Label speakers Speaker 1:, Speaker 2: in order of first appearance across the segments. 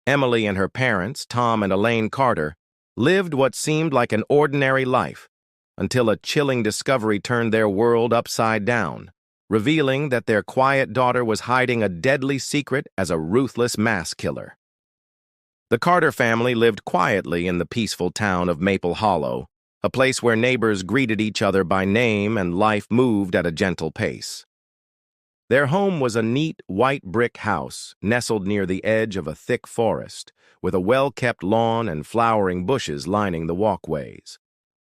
Speaker 1: Emily and her parents, Tom and Elaine Carter, lived what seemed like an ordinary life until a chilling discovery turned their world upside down, revealing that their quiet daughter was hiding a deadly secret as a ruthless mass killer. The Carter family lived quietly in the peaceful town of Maple Hollow, a place where neighbors greeted each other by name and life moved at a gentle pace. Their home was a neat, white brick house nestled near the edge of a thick forest, with a well-kept lawn and flowering bushes lining the walkways.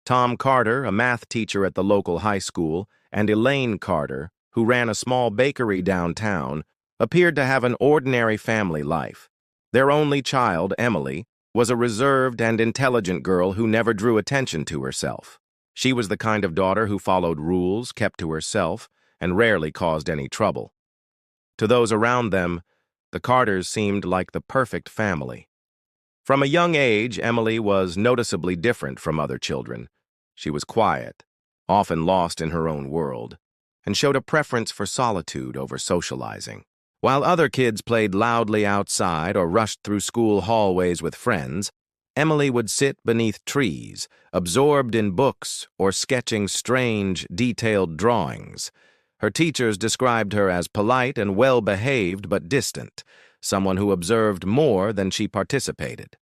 Speaker 1: Tom Carter, a math teacher at the local high school, and Elaine Carter, who ran a small bakery downtown, appeared to have an ordinary family life. Their only child, Emily, was a reserved and intelligent girl who never drew attention to herself. She was the kind of daughter who followed rules, kept to herself, and rarely caused any trouble. To those around them, the Carters seemed like the perfect family. From a young age, Emily was noticeably different from other children. She was quiet, often lost in her own world, and showed a preference for solitude over socializing. While other kids played loudly outside or rushed through school hallways with friends, Emily would sit beneath trees, absorbed in books or sketching strange, detailed drawings. Her teachers described her as polite and well-behaved but distant, someone who observed more than she participated.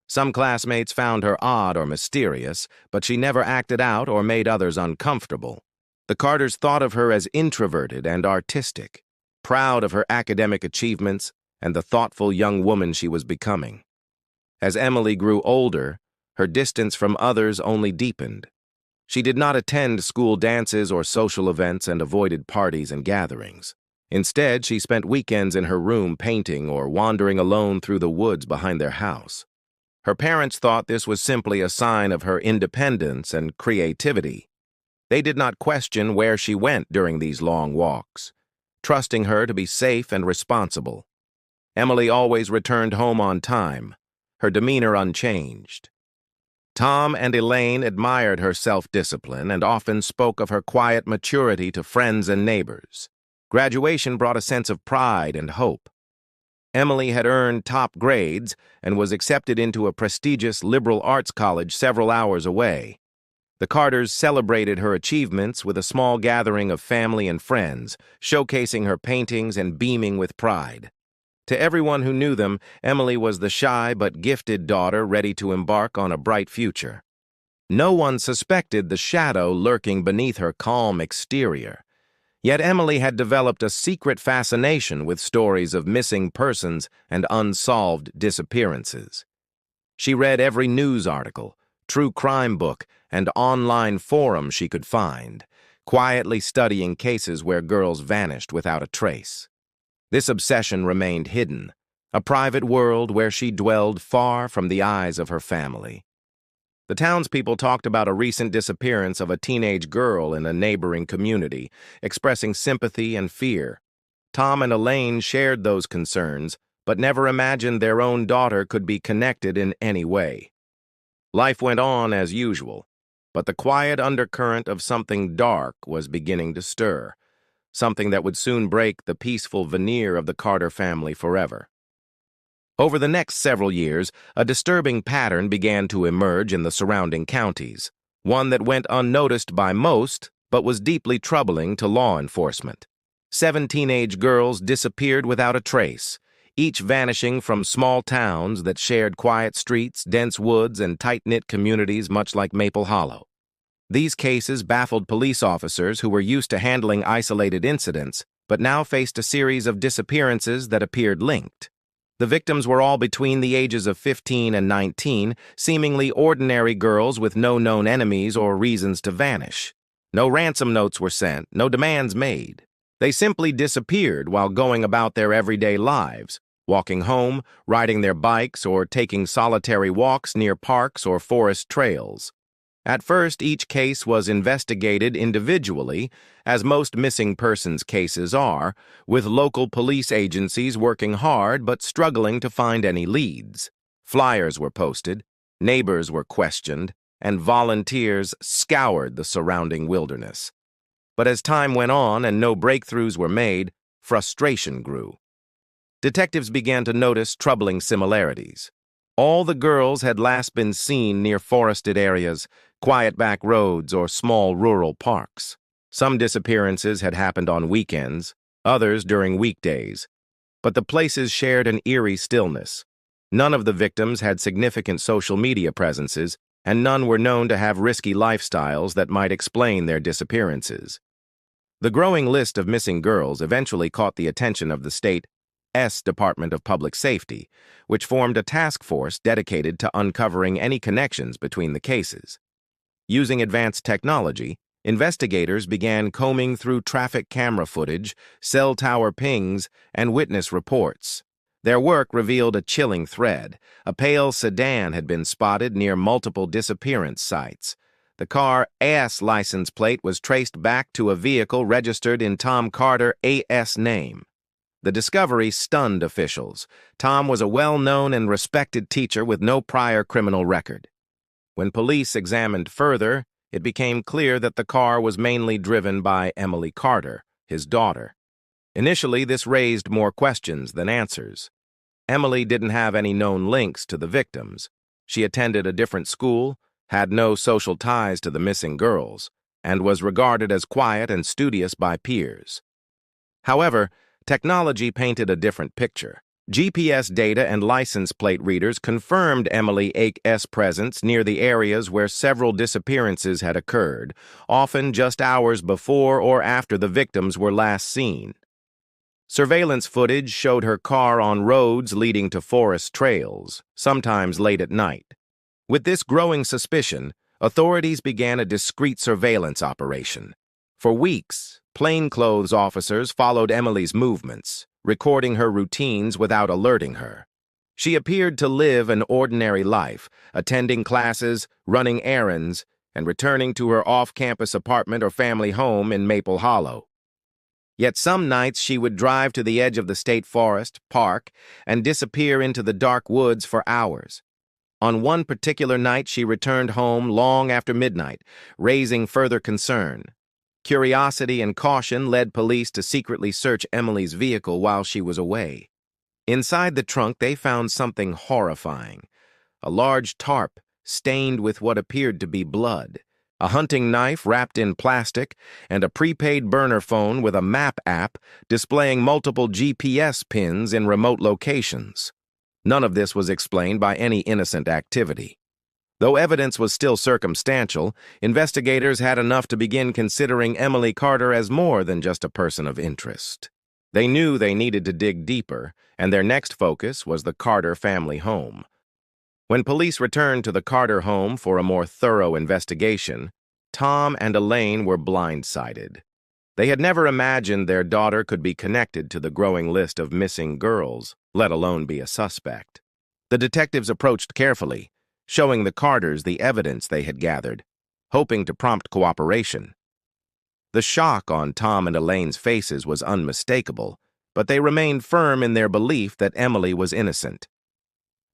Speaker 1: Some classmates found her odd or mysterious, but she never acted out or made others uncomfortable. The Carters thought of her as introverted and artistic, proud of her academic achievements and the thoughtful young woman she was becoming. As Emily grew older, her distance from others only deepened. She did not attend school dances or social events and avoided parties and gatherings. Instead, she spent weekends in her room painting or wandering alone through the woods behind their house. Her parents thought this was simply a sign of her independence and creativity. They did not question where she went during these long walks, trusting her to be safe and responsible. Emily always returned home on time, her demeanor unchanged. Tom and Elaine admired her self-discipline and often spoke of her quiet maturity to friends and neighbors. Graduation brought a sense of pride and hope. Emily had earned top grades and was accepted into a prestigious liberal arts college several hours away. The Carters celebrated her achievements with a small gathering of family and friends, showcasing her paintings and beaming with pride. To everyone who knew them, Emily was the shy but gifted daughter ready to embark on a bright future. No one suspected the shadow lurking beneath her calm exterior. Yet Emily had developed a secret fascination with stories of missing persons and unsolved disappearances. She read every news article, true crime book, and online forum she could find, quietly studying cases where girls vanished without a trace. This obsession remained hidden, a private world where she dwelled far from the eyes of her family. The townspeople talked about a recent disappearance of a teenage girl in a neighboring community, expressing sympathy and fear. Tom and Elaine shared those concerns, but never imagined their own daughter could be connected in any way. Life went on as usual, but the quiet undercurrent of something dark was beginning to stir, something that would soon break the peaceful veneer of the Carter family forever. Over the next several years, a disturbing pattern began to emerge in the surrounding counties, one that went unnoticed by most, but was deeply troubling to law enforcement. 7 teenage girls disappeared without a trace, each vanishing from small towns that shared quiet streets, dense woods, and tight-knit communities much like Maple Hollow. These cases baffled police officers who were used to handling isolated incidents, but now faced a series of disappearances that appeared linked. The victims were all between the ages of 15 and 19, seemingly ordinary girls with no known enemies or reasons to vanish. No ransom notes were sent, no demands made. They simply disappeared while going about their everyday lives, walking home, riding their bikes, or taking solitary walks near parks or forest trails. At first, each case was investigated individually, as most missing persons cases are, with local police agencies working hard but struggling to find any leads. Flyers were posted, neighbors were questioned, and volunteers scoured the surrounding wilderness. But as time went on and no breakthroughs were made, frustration grew. detectives began to notice troubling similarities. All the girls had last been seen near forested areas, quiet back roads, or small rural parks. Some disappearances had happened on weekends, others during weekdays, but the places shared an eerie stillness. None of the victims had significant social media presences, and none were known to have risky lifestyles that might explain their disappearances. The growing list of missing girls eventually caught the attention of the state's Department of Public Safety, which formed a task force dedicated to uncovering any connections between the cases. Using advanced technology, investigators began combing through traffic camera footage, cell tower pings, and witness reports. Their work revealed a chilling thread. A pale sedan had been spotted near multiple disappearance sites. The car's license plate was traced back to a vehicle registered in Tom Carter's name. The discovery stunned officials. Tom was a well-known and respected teacher with no prior criminal record. When police examined further, it became clear that the car was mainly driven by Emily Carter, his daughter. Initially, this raised more questions than answers. Emily didn't have any known links to the victims. She attended a different school, had no social ties to the missing girls, and was regarded as quiet and studious by peers. However, technology painted a different picture. GPS data and license plate readers confirmed Emily's presence near the areas where several disappearances had occurred, often just hours before or after the victims were last seen. Surveillance footage showed her car on roads leading to forest trails, sometimes late at night. With this growing suspicion, authorities began a discreet surveillance operation. For weeks, plainclothes officers followed Emily's movements, recording her routines without alerting her. She appeared to live an ordinary life, attending classes, running errands, and returning to her off-campus apartment or family home in Maple Hollow. Yet some nights she would drive to the edge of the state forest, park, and disappear into the dark woods for hours. On one particular night, she returned home long after midnight, raising further concern. Curiosity and caution led police to secretly search Emily's vehicle while she was away. Inside the trunk, they found something horrifying: a large tarp stained with what appeared to be blood, a hunting knife wrapped in plastic, and a prepaid burner phone with a map app displaying multiple GPS pins in remote locations. None of this was explained by any innocent activity. Though evidence was still circumstantial, investigators had enough to begin considering Emily Carter as more than just a person of interest. They knew they needed to dig deeper, and their next focus was the Carter family home. When police returned to the Carter home for a more thorough investigation, Tom and Elaine were blindsided. They had never imagined their daughter could be connected to the growing list of missing girls, let alone be a suspect. The detectives approached carefully, showing the Carters the evidence they had gathered, hoping to prompt cooperation. The shock on Tom and Elaine's faces was unmistakable, but they remained firm in their belief that Emily was innocent.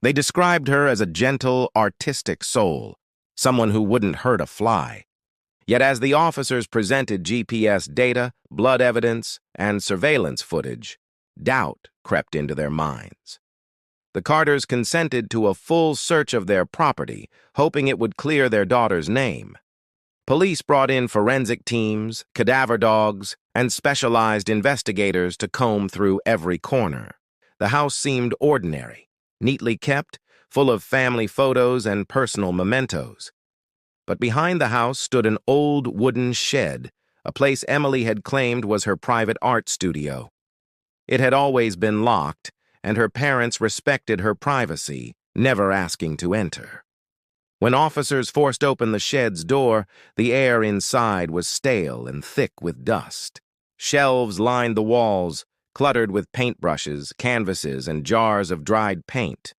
Speaker 1: They described her as a gentle, artistic soul, someone who wouldn't hurt a fly. Yet as the officers presented GPS data, blood evidence, and surveillance footage, doubt crept into their minds. The Carters consented to a full search of their property, hoping it would clear their daughter's name. Police brought in forensic teams, cadaver dogs, and specialized investigators to comb through every corner. The house seemed ordinary, neatly kept, full of family photos and personal mementos. But behind the house stood an old wooden shed, a place Emily had claimed was her private art studio. It had always been locked, and her parents respected her privacy, never asking to enter. When officers forced open the shed's door, the air inside was stale and thick with dust. Shelves lined the walls, cluttered with paintbrushes, canvases, and jars of dried paint.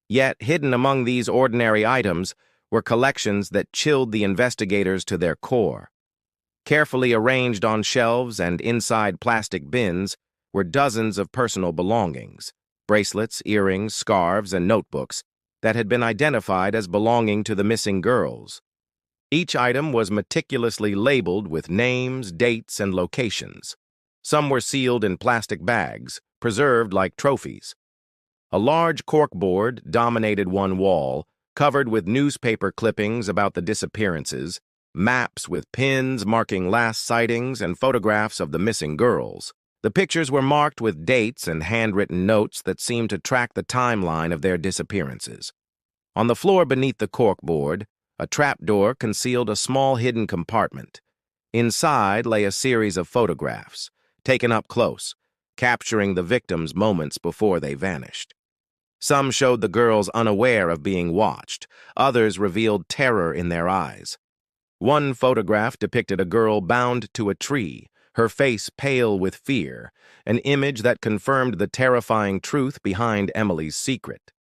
Speaker 1: Yet, hidden among these ordinary items were collections that chilled the investigators to their core. Carefully arranged on shelves and inside plastic bins were dozens of personal belongings: bracelets, earrings, scarves, and notebooks that had been identified as belonging to the missing girls. Each item was meticulously labeled with names, dates, and locations. Some were sealed in plastic bags, preserved like trophies. A large corkboard dominated one wall, covered with newspaper clippings about the disappearances, maps with pins marking last sightings, and photographs of the missing girls. The pictures were marked with dates and handwritten notes that seemed to track the timeline of their disappearances. On the floor beneath the corkboard, a trapdoor concealed a small hidden compartment. Inside lay a series of photographs, taken up close, capturing the victims' moments before they vanished. Some showed the girls unaware of being watched. Others revealed terror in their eyes. One photograph depicted a girl bound to a tree, her face pale with fear, an image that confirmed the terrifying truth behind Emily's secret.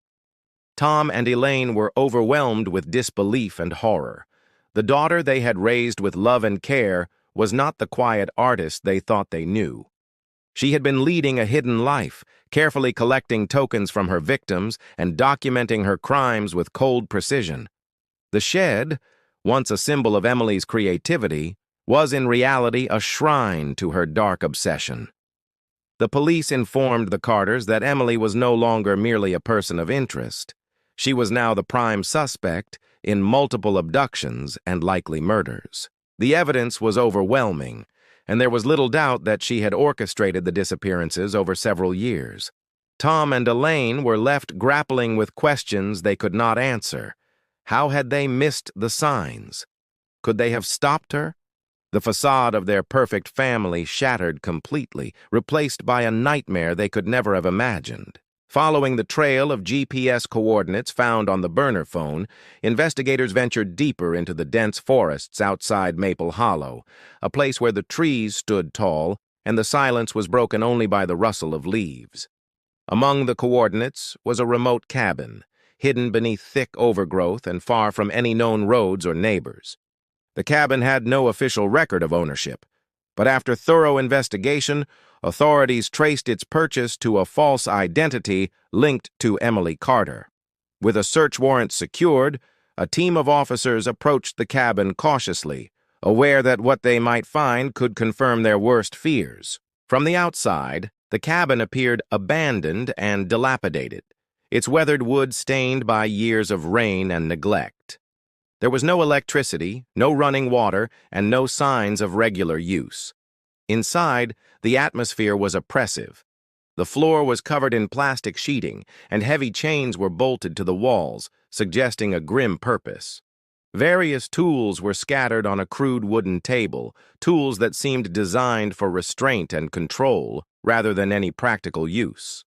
Speaker 1: Tom and Elaine were overwhelmed with disbelief and horror. The daughter they had raised with love and care was not the quiet artist they thought they knew. She had been leading a hidden life, carefully collecting tokens from her victims and documenting her crimes with cold precision. The shed, once a symbol of Emily's creativity, was in reality a shrine to her dark obsession. The police informed the Carters that Emily was no longer merely a person of interest. She was now the prime suspect in multiple abductions and likely murders. The evidence was overwhelming, and there was little doubt that she had orchestrated the disappearances over several years. Tom and Elaine were left grappling with questions they could not answer. How had they missed the signs? Could they have stopped her? The facade of their perfect family shattered completely, replaced by a nightmare they could never have imagined. Following the trail of GPS coordinates found on the burner phone, investigators ventured deeper into the dense forests outside Maple Hollow, a place where the trees stood tall and the silence was broken only by the rustle of leaves. Among the coordinates was a remote cabin, hidden beneath thick overgrowth and far from any known roads or neighbors. The cabin had no official record of ownership, but after thorough investigation, authorities traced its purchase to a false identity linked to Emily Carter. With a search warrant secured, a team of officers approached the cabin cautiously, aware that what they might find could confirm their worst fears. From the outside, the cabin appeared abandoned and dilapidated, its weathered wood stained by years of rain and neglect. There was no electricity, no running water, and no signs of regular use. Inside, the atmosphere was oppressive. The floor was covered in plastic sheeting, and heavy chains were bolted to the walls, suggesting a grim purpose. Various tools were scattered on a crude wooden table, tools that seemed designed for restraint and control rather than any practical use.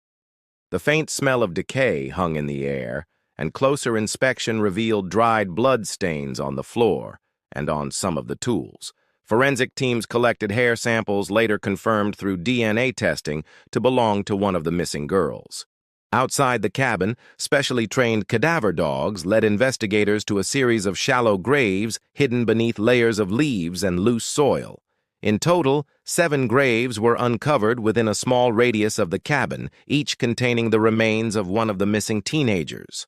Speaker 1: The faint smell of decay hung in the air, and closer inspection revealed dried blood stains on the floor and on some of the tools. Forensic teams collected hair samples later confirmed through DNA testing to belong to one of the missing girls. Outside the cabin, specially trained cadaver dogs led investigators to a series of shallow graves hidden beneath layers of leaves and loose soil. In total, 7 graves were uncovered within a small radius of the cabin, each containing the remains of one of the missing teenagers.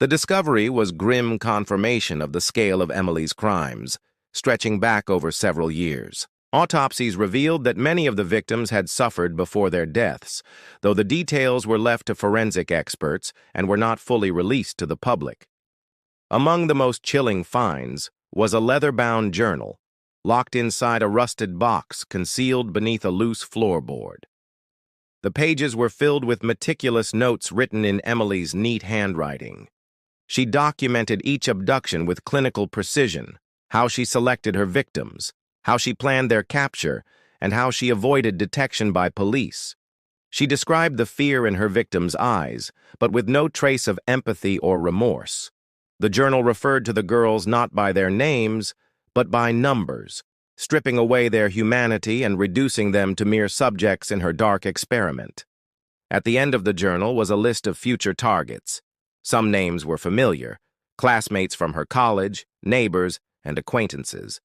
Speaker 1: The discovery was grim confirmation of the scale of Emily's crimes, stretching back over several years. Autopsies revealed that many of the victims had suffered before their deaths, though the details were left to forensic experts and were not fully released to the public. Among the most chilling finds was a leather-bound journal, locked inside a rusted box concealed beneath a loose floorboard. The pages were filled with meticulous notes written in Emily's neat handwriting. She documented each abduction with clinical precision, how she selected her victims, how she planned their capture, and how she avoided detection by police. She described the fear in her victims' eyes, but with no trace of empathy or remorse. The journal referred to the girls not by their names, but by numbers, stripping away their humanity and reducing them to mere subjects in her dark experiment. At the end of the journal was a list of future targets. Some names were familiar, classmates from her college, neighbors, and acquaintances.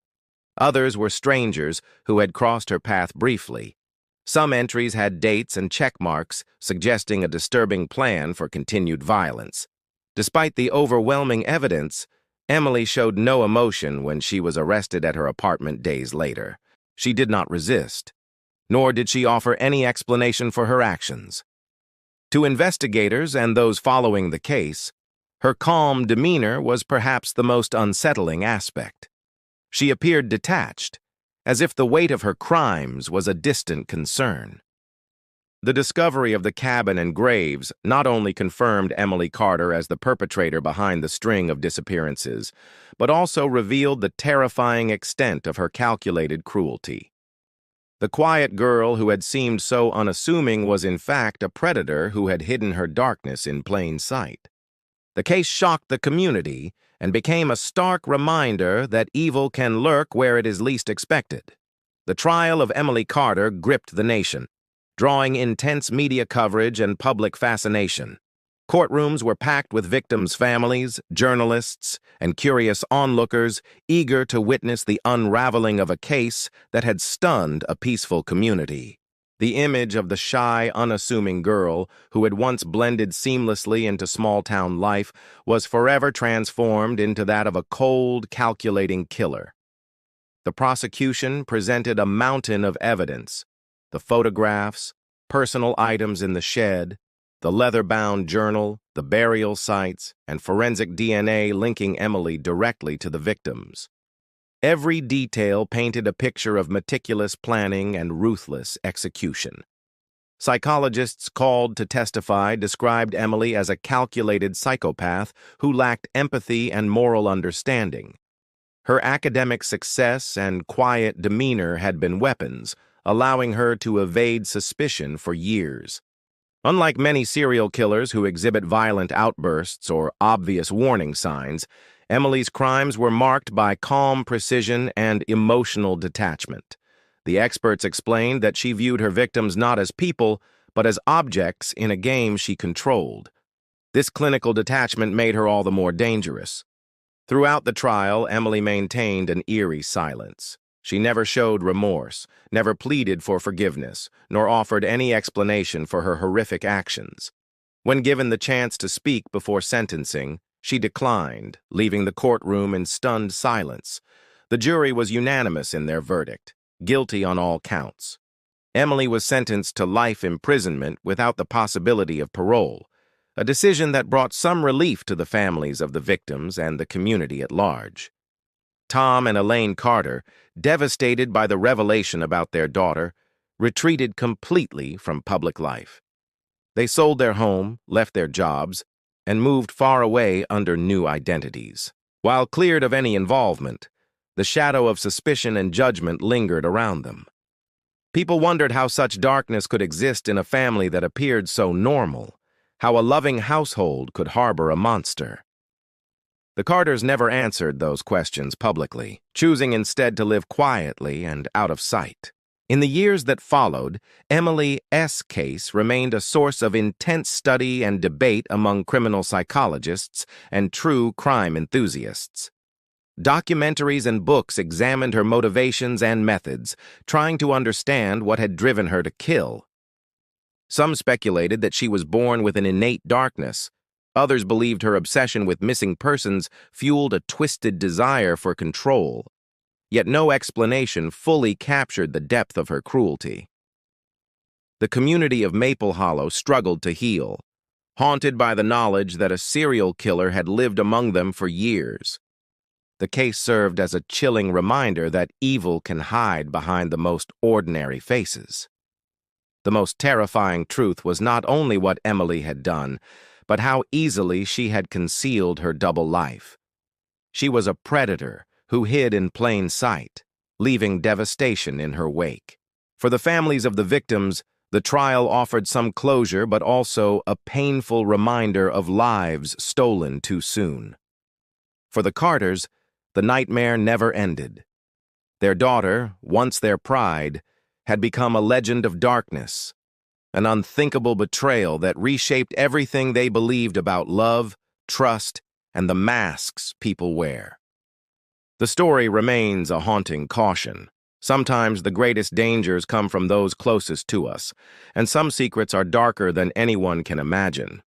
Speaker 1: Others were strangers who had crossed her path briefly. Some entries had dates and check marks suggesting a disturbing plan for continued violence. Despite the overwhelming evidence, Emily showed no emotion when she was arrested at her apartment days later. She did not resist. nor did she offer any explanation for her actions. To investigators and those following the case, her calm demeanor was perhaps the most unsettling aspect. She appeared detached, as if the weight of her crimes was a distant concern. The discovery of the cabin and graves not only confirmed Emily Carter as the perpetrator behind the string of disappearances, but also revealed the terrifying extent of her calculated cruelty. The quiet girl who had seemed so unassuming was in fact a predator who had hidden her darkness in plain sight. The case shocked the community and became a stark reminder that evil can lurk where it is least expected. The trial of Emily Carter gripped the nation, drawing intense media coverage and public fascination. Courtrooms were packed with victims' families, journalists, and curious onlookers eager to witness the unraveling of a case that had stunned a peaceful community. The image of the shy, unassuming girl who had once blended seamlessly into small-town life was forever transformed into that of a cold, calculating killer. The prosecution presented a mountain of evidence: the photographs, personal items in the shed, the leather-bound journal, the burial sites, and forensic DNA linking Emily directly to the victims. Every detail painted a picture of meticulous planning and ruthless execution. Psychologists called to testify described Emily as a calculated psychopath who lacked empathy and moral understanding. Her academic success and quiet demeanor had been weapons, allowing her to evade suspicion for years. Unlike many serial killers who exhibit violent outbursts or obvious warning signs, Emily's crimes were marked by calm precision and emotional detachment. The experts explained that she viewed her victims not as people, but as objects in a game she controlled. This clinical detachment made her all the more dangerous. Throughout the trial, Emily maintained an eerie silence. She never showed remorse, never pleaded for forgiveness, nor offered any explanation for her horrific actions. When given the chance to speak before sentencing, she declined, leaving the courtroom in stunned silence. The jury was unanimous in their verdict: guilty on all counts. Emily was sentenced to life imprisonment without the possibility of parole, a decision that brought some relief to the families of the victims and the community at large. Tom and Elaine Carter, devastated by the revelation about their daughter, retreated completely from public life. They sold their home, left their jobs, and moved far away under new identities. While cleared of any involvement, the shadow of suspicion and judgment lingered around them. People wondered how such darkness could exist in a family that appeared so normal, how a loving household could harbor a monster. The Carters never answered those questions publicly, choosing instead to live quietly and out of sight. In the years that followed, Emily's case remained a source of intense study and debate among criminal psychologists and true crime enthusiasts. Documentaries and books examined her motivations and methods, trying to understand what had driven her to kill. Some speculated that she was born with an innate darkness. Others believed her obsession with missing persons fueled a twisted desire for control. Yet no explanation fully captured the depth of her cruelty. The community of Maple Hollow struggled to heal, haunted by the knowledge that a serial killer had lived among them for years. The case served as a chilling reminder that evil can hide behind the most ordinary faces. The most terrifying truth was not only what Emily had done, but how easily she had concealed her double life. She was a predator who hid in plain sight, leaving devastation in her wake. For the families of the victims, the trial offered some closure but also a painful reminder of lives stolen too soon. For the Carters, the nightmare never ended. Their daughter, once their pride, had become a legend of darkness, an unthinkable betrayal that reshaped everything they believed about love, trust, and the masks people wear. The story remains a haunting caution. Sometimes the greatest dangers come from those closest to us, and some secrets are darker than anyone can imagine.